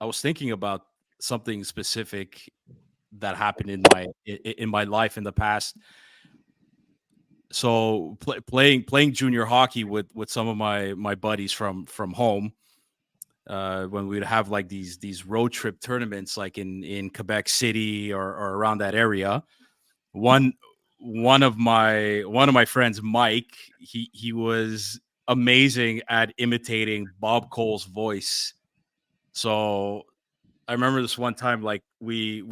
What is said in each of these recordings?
I was thinking about something specific that happened in my life in the past. So playing junior hockey with some of my buddies from home, when we'd have like these road trip tournaments like in Quebec City or around that area. One one of my friends, Mike, he was amazing at imitating Bob Cole's voice. So I remember this one time, like we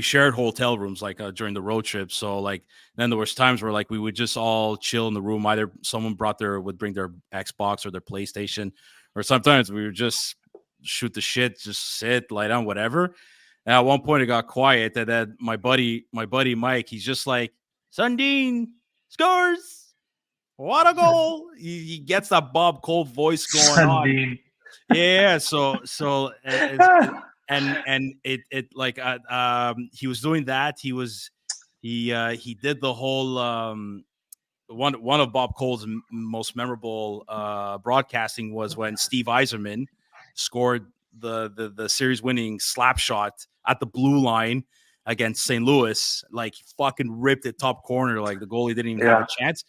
shared hotel rooms like during the road trip. So like then there was times where like we would just all chill in the room. Either someone would bring their Xbox or their PlayStation, or sometimes we would just shoot the shit, just sit, lie down, whatever. And at one point it got quiet, and then my buddy Mike, he's just like, Sundin scores, what a goal. He gets that Bob Cole voice going on. Sundin. Yeah, so and it like he was doing that. He did the whole one of Bob Cole's most memorable broadcasting was when Steve Yzerman scored the series winning slap shot at the blue line against St. Louis. Like he fucking ripped it top corner, like the goalie didn't even have a chance.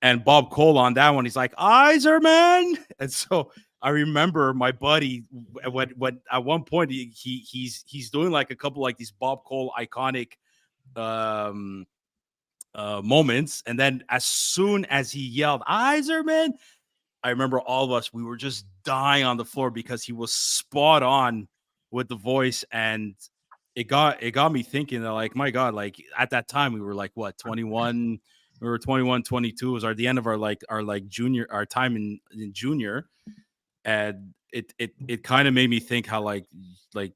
And Bob Cole on that one, he's like, Yzerman. And so I remember my buddy when at one point he's doing like a couple like these Bob Cole iconic um moments, and then as soon as he yelled Yzerman, I remember all of us, we were just dying on the floor because he was spot on with the voice. And it got me thinking that, like, my God, like at that time we were like what, 21. We were 21, 22. It was the end of our junior, our time in junior. And it kind of made me think how like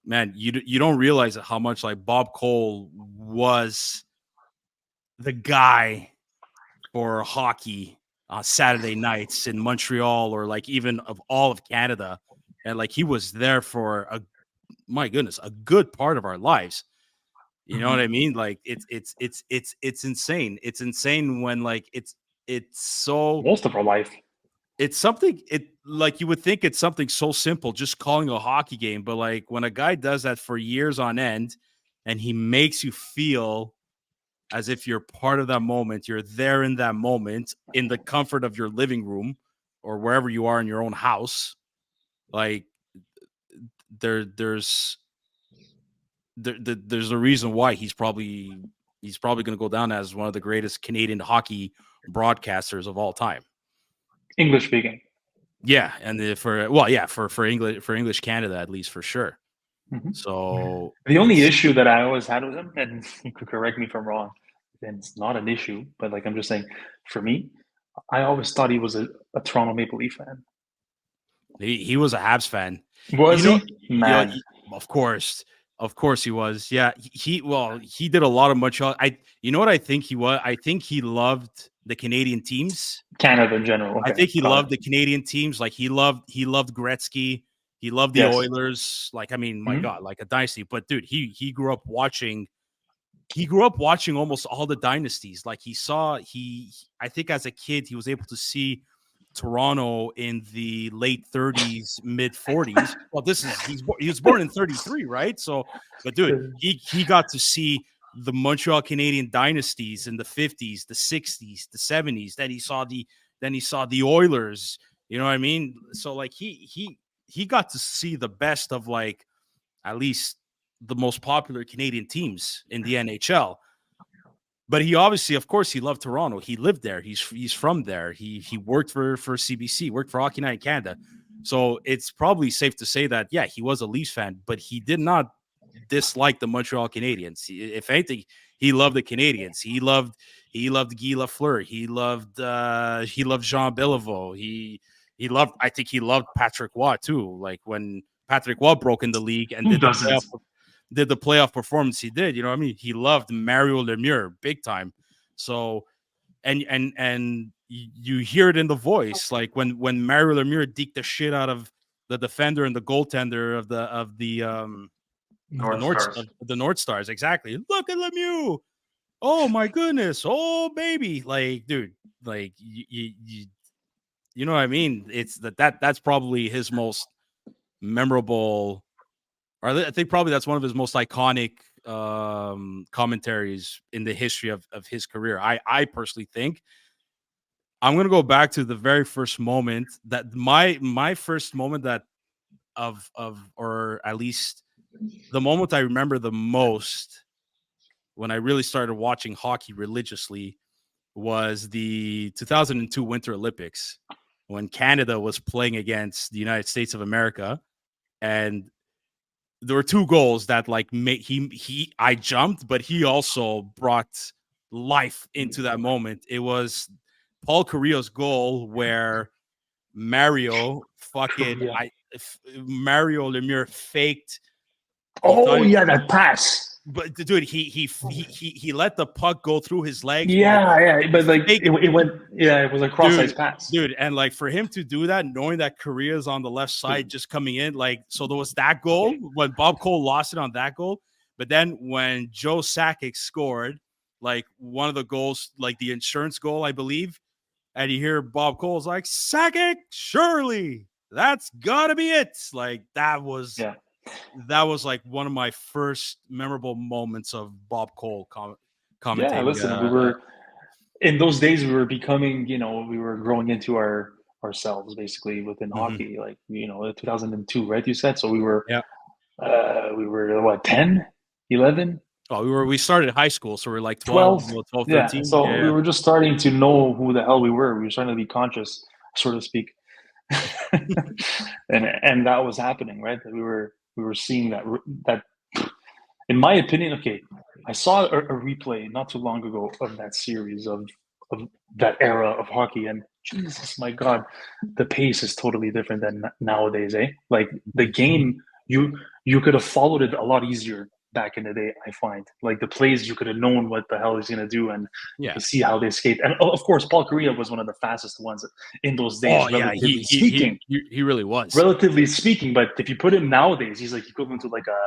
man, you don't realize how much like Bob Cole was the guy for hockey Saturday nights in Montreal, or like even of all of Canada. And like he was there for my goodness, a good part of our lives. You know what I mean? Like it's insane. It's insane when like it's so Most of our life. it's something, it like you would think it's something so simple, just calling a hockey game. But like when a guy does that for years on end, and he makes you feel as if you're part of that moment, you're there in that moment in the comfort of your living room or wherever you are in your own house. Like there there's there's a reason why he's probably going to go down as one of the greatest Canadian hockey broadcasters of all time. English speaking. Yeah, and for English Canada, at least, for sure. Mm-hmm. So The only it's issue that I always had with him, and you could correct me if I'm wrong, and it's not an issue, but like I'm just saying, for me, I always thought he was a Toronto Maple Leaf fan. he was a Habs fan. Was You know, he? Man. of course he was. Yeah, he did a lot of Montreal. You know what I think he was? I think he loved the Canadian teams. Canada in general. I Okay, think he got loved it. the Canadian teams. Like he loved Gretzky. He loved the Yes. Oilers. Like, I mean, my Mhm. God, like a dynasty. But dude, he grew up watching. He grew up watching almost all the dynasties. Like I think as a kid he was able to see Toronto in the late 30s, mid 40s. Well, he was born in 33, right? So, but dude, he got to see the Montreal Canadian dynasties in the 50s, the 60s, the 70s. Then he saw the Oilers. You know what I mean? So like he got to see the best of, like, at least the most popular Canadian teams in the NHL. But he obviously, of course, he loved Toronto. He lived there. He's from there. He worked for CBC, worked for Hockey Night in Canada. So it's probably safe to say that, yeah, he was a Leafs fan, but he did not dislike the Montreal Canadiens. If anything, he loved the Canadians. He loved Guy Lafleur. He loved Jean Beliveau. I think he loved Patrick Waugh too. Like when Patrick Waugh broke in the league and Who doesn't? did the playoff performance he did. You know what I mean? He loved Mario Lemieux big time. So and you hear it in the voice, like when Mario Lemieux deked the shit out of the defender and the goaltender North Stars. of the North Stars. Exactly. Look at Lemieux. Oh my goodness. Oh baby. Like, dude, like you know what I mean? It's that's probably his most memorable, or I think probably that's one of his most iconic commentaries in the history of his career. I personally think. I'm going to go back to the very first moment that my first moment that of or at least the moment I remember the most when I really started watching hockey religiously was the 2002 Winter Olympics when Canada was playing against the United States of America, and there were two goals that like made he I jumped, but he also brought life into that moment. It was Paul Carrillo's goal where Mario fucking Yeah. Mario Lemieux faked. He thought Oh yeah, that pass. but dude, he let the puck go through his legs, bro. Yeah, He but like faked, it went. Yeah, it was a cross-ice dude, pass. dude, and like for him to do that, knowing that Korea's on the left side, just coming in, like so there was that goal when Bob Cole lost it on that goal, but then when Joe Sakic scored, like one of the goals, like the insurance goal, I believe, and you hear Bob Cole's like Sakic, surely that's gotta be it. Like Yeah, that was like one of my first memorable moments of Bob Cole yeah. commentating. Listen, we were in those days. We were becoming, we were growing into ourselves basically within Mhm. hockey. Like 2002, right? You said so. Yeah. We were what 10, 11, Oh, we started high school, so we're like 12, 12. 12, Yeah. 13. So we Yeah. were just starting to know who the hell we were. We were starting to be conscious, so to speak. and that was happening, right? That we were seeing that in my opinion, okay, I saw a replay not too long ago of that series of that era of hockey, and Jesus, my God, the pace is totally different than nowadays, eh? Like the game, you could have followed it a lot easier back in the day. I find like the plays you could have known what the hell he's gonna do, and you Yeah. can see how they skate. And of course, Paul Correa was one of the fastest ones in those Oh days, yeah, relatively speaking. he really was. Relatively speaking, but if you put him nowadays, he's like equivalent to like a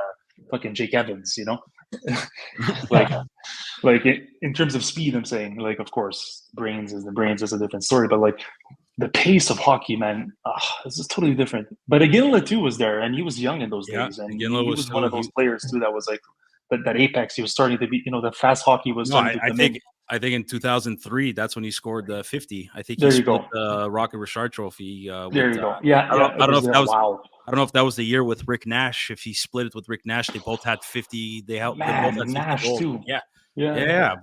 fucking Jake Evans. like like in terms of speed, I'm saying, like, of course, brains is a different story, but like the pace of hockey, man, this is totally different. But Aguilera too was there, and he was young in those Yeah, days, and again, he, it he was was one still of those players too that was like that apex. He was starting to be, the fast hockey was no. starting to I come in. think in 2003 that's when he scored the 50. I think he There you split go. the Rocket Richard Trophy with. There you go. Yeah, yeah. I It don't know was if that was. wow, I don't know if that was the year with Rick Nash. If he split it with Rick Nash, they both had 50. They both man, had and 50 Nash goals. too. Yeah, Yeah, yeah.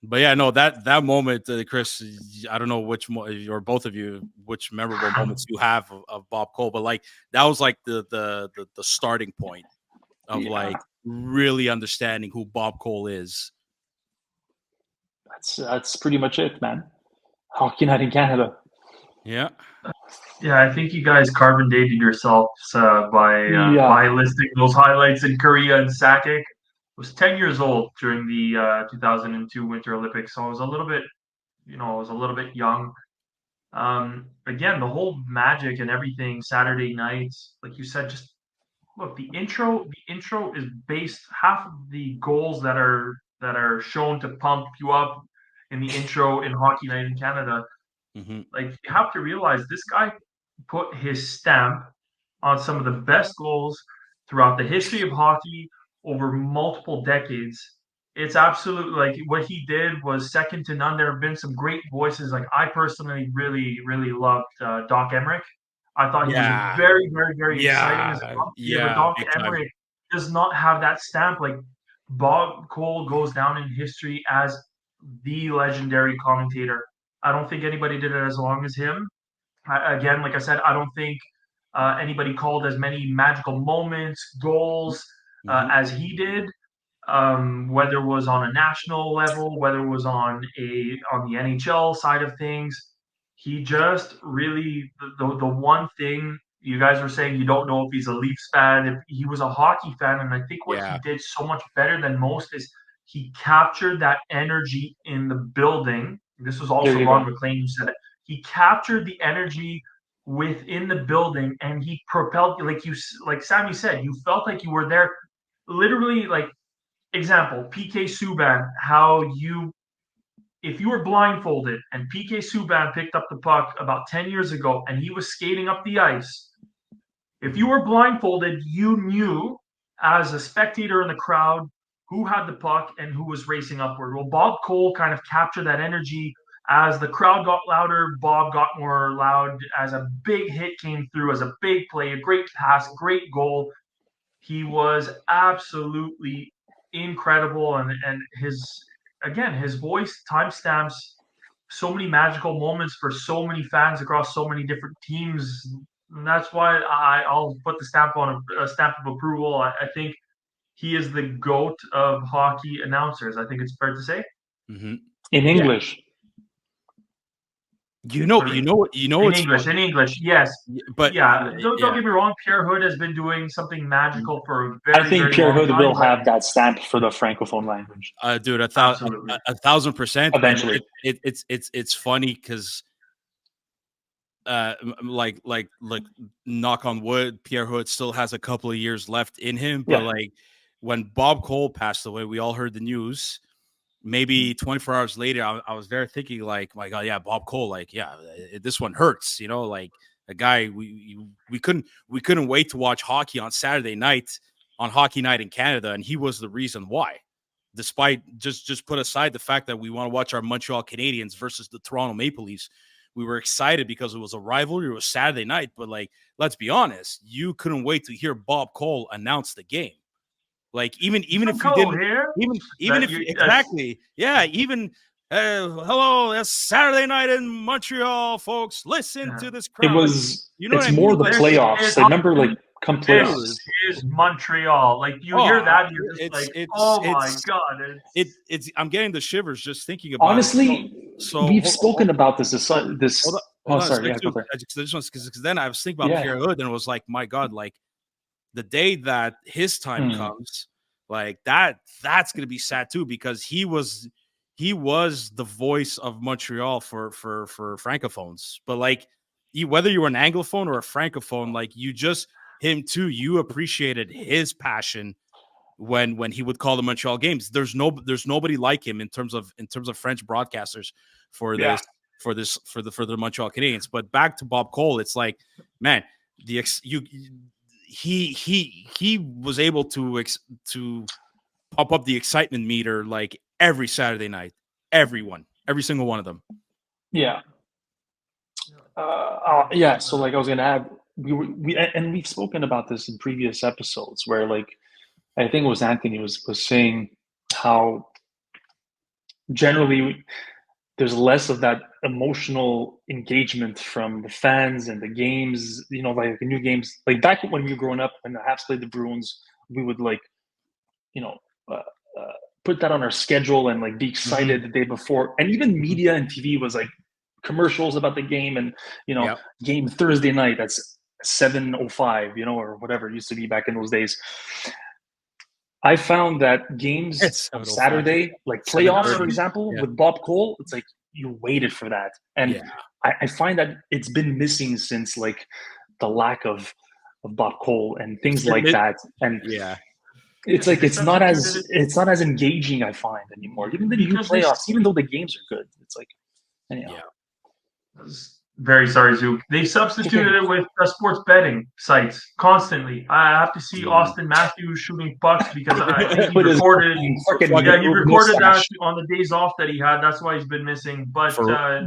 But yeah, no, that moment, Chris. I don't know which or both of you which memorable moments you have of Bob Cole, but like that was like the starting point of yeah. like really understanding who Bob Cole is. That's pretty much it, man. Hockey night in Canada. Yeah. Yeah, I think you guys carbon dated yourselves by Yeah, listing those highlights in Korea and Sakic. I was 10 years old during the 2002 Winter Olympics, so I was a little bit, young. Again, the whole magic and everything Saturday nights, like you said, just look, the intro is based half of the goals that are shown to pump you up in the intro in Hockey Night in Canada. Mm-hmm. Like you have to realize this guy put his stamp on some of the best goals throughout the history of hockey over multiple decades. It's absolutely like what he did was second to none. There have been some great voices. Like I personally really, really loved Doc Emmerich. I thought he was Yeah. very, very, very exciting as a Yeah. commentator. But Yeah. Doc Big time. Emmerich does not have that stamp. Like Bob Cole goes down in history as the legendary commentator. I don't think anybody did it as long as him. Again, like I said, I don't think anybody called as many magical moments, goals Mm-hmm. as he did. Whether it was on a national level, whether it was on the NHL side of things, he just really the one thing you guys were saying you don't know if he's a Leafs fan, if he was a hockey fan, and I think what he Yeah. did so much better than most is he captured that energy in the building. This was there also you Ron go. McLean who said it. He captured the energy within the building, and he propelled like Sammy said, you felt like you were there literally like example, PK Subban, how if you were blindfolded and PK Subban picked up the puck about 10 years ago and he was skating up the ice, If you were blindfolded, you knew as a spectator in the crowd who had the puck and who was racing upward. Well, Bob Cole kind of captured that energy. As the crowd got louder, Bob got more loud. As a big hit came through, as a big play, a great pass, great goal. He was absolutely incredible, and his voice timestamps so many magical moments for so many fans across so many different teams. And that's why I'll put the stamp on a stamp of approval. I think he is the GOAT of hockey announcers. I think it's fair to say. Mm-hmm. In English. In English, yes. But don't get me wrong. Pierre Hood has been doing something magical for a very, I think very Pierre long Hood time, will have that stamp for the francophone language. Dude, Absolutely. 1,000%. Eventually, it's funny because, like knock on wood, Pierre Hood still has a couple of years left in him. But like when Bob Cole passed away, we all heard the news. Maybe 24 hours later, I was there thinking like, my God, yeah, Bob Cole, like, yeah, this one hurts, like a guy we couldn't wait to watch hockey on Saturday night on Hockey Night in Canada, and he was the reason why. Despite just put aside the fact that we want to watch our Montreal Canadiens versus the Toronto Maple Leafs, we were excited because it was a rivalry. It was Saturday night, but like, let's be honest, you couldn't wait to hear Bob Cole announce the game. Like even if you didn't, hello, that's Saturday night in Montreal, folks. Listen to this crowd. It was, it's more the playoffs. I remember, like, come playoffs. This is Montreal. Like you hear that, you're just my God! I'm getting the shivers just thinking about. Honestly, we've spoken about this. Sorry, because then I was thinking about Pierre Hood, and it was like, my God, like. The day that his time comes, like that's gonna be sad too, because he was the voice of Montreal for francophones. But like, whether you were an anglophone or a francophone, like you appreciated his passion when he would call the Montreal games. There's nobody like him in terms of French broadcasters for the Montreal Canadiens. But back to Bob Cole, it's like, man, he was able to pump up the excitement meter like every Saturday night. Every single one of them. Yeah. So like I was gonna add, we've spoken about this in previous episodes where, like, I think it was Anthony was saying how generally there's less of that emotional engagement from the fans and the games, like the new games. Like back when we were growing up, when the Habs played the Bruins, we would put that on our schedule and like be excited the day before. And even media and TV was like commercials about the game, and game Thursday night, that's 7:05, or whatever it used to be back in those days. I found that games on Saturday, like playoffs, for example, with Bob Cole, it's like you waited for that. And I find that it's been missing since like the lack of Bob Cole and things like that. And it's like it's not as engaging, I find, anymore. Even the new playoffs, even though the games are good, it's like anyhow. Very sorry, Zook. They substituted it with sports betting sites constantly. I have to see Austin Matthews shooting pucks because I think he recorded. He recorded that on the days off that he had. That's why he's been missing. But that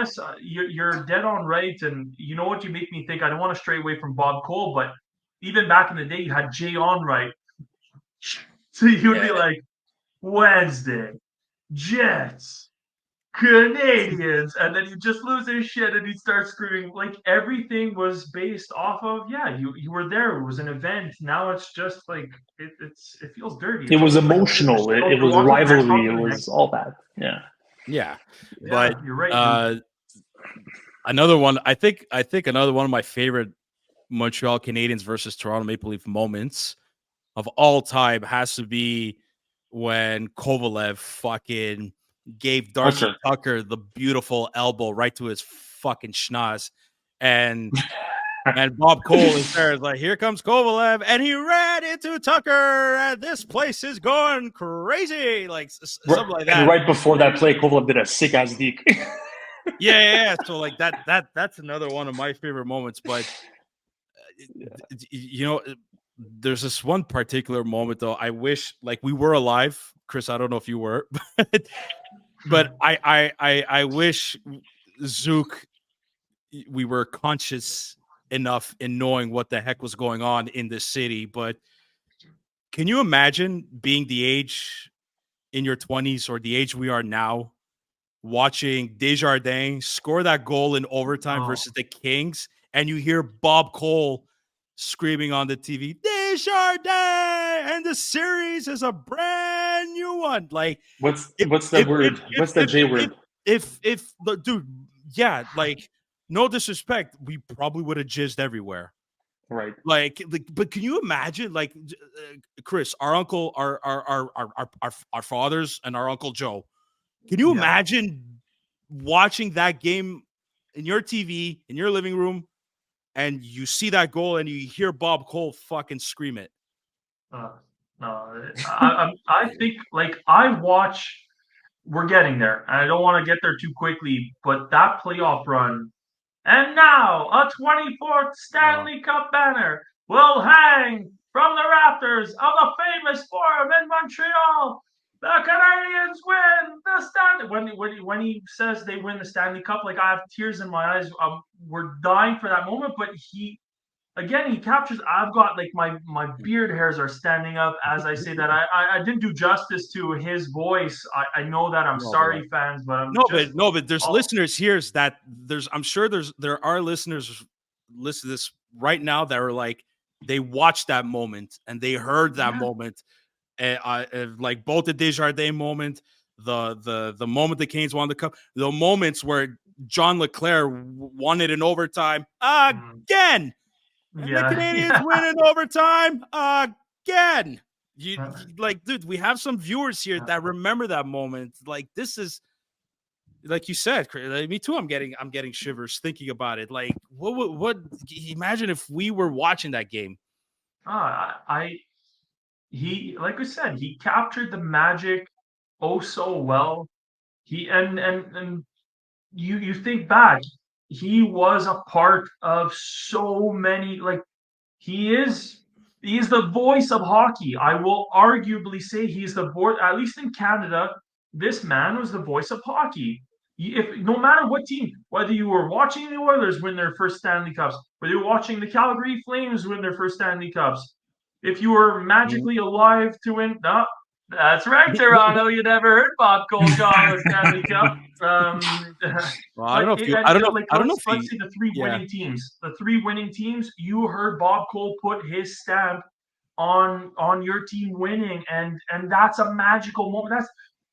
is you're dead on right. And you know what you make me think? I don't want to stray away from Bob Cole, but even back in the day, you had Jay Onrait. So you would be like, Wednesday, Jets, Canadians, and then you just lose his shit and he starts screaming. Like everything was based off of you were there. It was an event. Now it's just like it feels dirty. It was emotional. It was rivalry. It was all that. Yeah. But you're right. Another one. I think another one of my favorite Montreal Canadiens versus Toronto Maple Leaf moments of all time has to be when Kovalev fucking gave Darcy Tucker the beautiful elbow right to his fucking schnoz, and Bob Cole is there. It's like, here comes Kovalev, and he ran into Tucker, and this place is going crazy, like something like that. And right before that play, Kovalev did a sick ass deke. Yeah. So like that's another one of my favorite moments. But you know, there's this one particular moment though. I wish like we were alive, Chris. I don't know if you were, but I wish Zook we were conscious enough in knowing what the heck was going on in this city. But can you imagine being the age in your 20s or the age we are now, watching Desjardins score that goal in overtime Oh, versus the Kings, and you hear Bob Cole screaming on the TV, Desjardins, and the series is a brand new one. Like, What's if that word? What's that J if word? if the dude, yeah, like no disrespect, we probably would have jizzed everywhere. Right. Like, but can you imagine, like, Chris, our uncle, our fathers, and our uncle Joe? Can you yeah. imagine watching that game in your TV in your living room, and you see that goal, and you hear Bob Cole fucking scream it? No, I think like I watch. We're getting there. I don't want to get there too quickly, but that playoff run, and now a 24th No, Stanley Cup banner will hang from the rafters of the famous Forum in Montreal. The Canadiens win the Stanley. When he says they win the Stanley Cup, like I have tears in my eyes. We're dying for that moment, but he captures. I've got like my beard hairs are standing up as I say that. I didn't do justice to his voice. I know that. I'm no, but sorry, fans, but I'm no, just. but there's Oh, listeners here that I'm sure there are listeners listen to this right now that are like they watched that moment and they heard that yeah. moment, like both the Desjardins moment, the moment the Canes won the cup, the moments where John Leclerc won it in overtime Mm, again, and the yeah, Canadians yeah. win in overtime again. Like, dude, we have some viewers here that remember that moment. Like, this is like you said, Chris, like, me too. I'm getting shivers thinking about it. Like, what? Imagine if we were watching that game. I he like I said, he captured the magic oh so well. He and you think back, he was a part of so many like he is the voice of hockey. I will arguably say he's the voice, at least in Canada, this man was the voice of hockey. If no matter what team, whether you were watching the Oilers win their first Stanley Cups, whether you were watching the Calgary Flames win their first Stanley Cups, if you were magically alive to win, no, that's right, Toronto. You never heard Bob Cole call a Stanley Cup. Well, I don't But know if it, you. and I don't know. like I don't know let's if let's he. say the three Yeah. winning teams, the three winning teams, you heard Bob Cole put his stamp on your team winning, and that's a magical moment.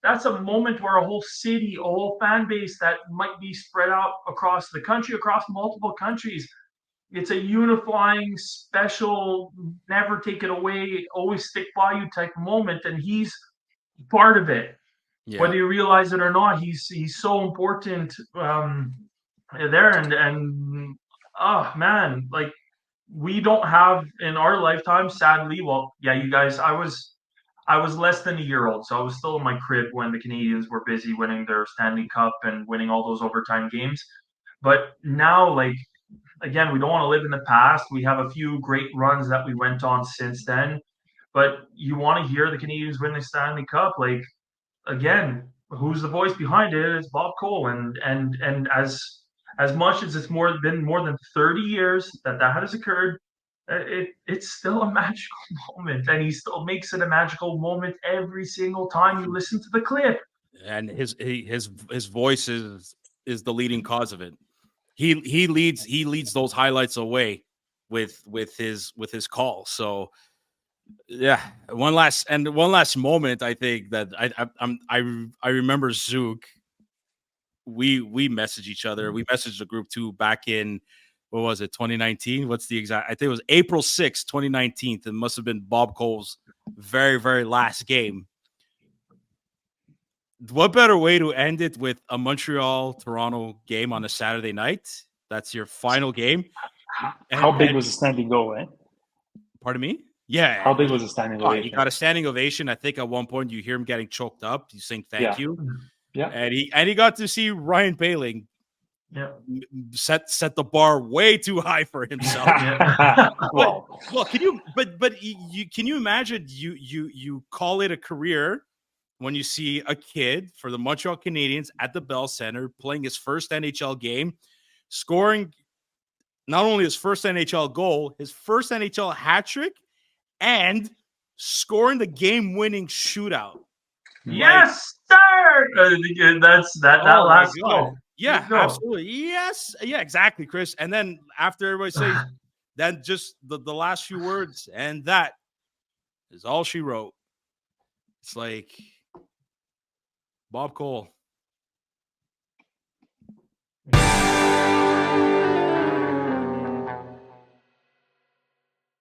That's a moment where a whole city, a whole fan base that might be spread out across the country, across multiple countries. It's a unifying, special, never take it away, always stick by you type moment, and he's part of it Yeah. whether you realize it or not. He's so important there, and oh man, like we don't have in our lifetime, sadly. Well, yeah, you guys, I was less than a year old, so I was still in my crib when the Canadians were busy winning their Stanley Cup and winning all those overtime games. But now, like again, we don't want to live in the past. We have a few great runs that we went on since then, but you want to hear the Canadians win the Stanley Cup, like again, who's the voice behind it? It's Bob Cole, and as much as it's been more than 30 years that has occurred, it's still a magical moment, and he still makes it a magical moment every single time you listen to the clip. And his voice is the leading cause of it. He leads those highlights away with his call. So yeah, one last moment. I think that I remember Zook. We messaged each other. We messaged the group too back in what was it 2019? What's the exact? I think it was April 6th, 2019. It must have been Bob Cole's very last game. What better way to end it with a Montreal Toronto game on a Saturday night? That's your final game. How big was the standing goal, eh? Pardon me? Yeah. How big was the standing Oh, he ovation? got a standing ovation. I think at one point you hear him getting choked up. He's saying thank Yeah. you. Yeah. And he got to see Ryan Poehling Yeah. set the bar way too high for himself. Well, Can you? But can you imagine you call it a career when you see a kid for the Montreal Canadiens at the Bell Center playing his first NHL game, scoring not only his first NHL goal, his first NHL hat trick, and scoring the game-winning shootout. Yes, sir. That's that last goal. Yeah, absolutely. Yes. Yeah, exactly, Chris. And then after everybody says, then just the last few words, and that is all she wrote. It's like Bob Cole.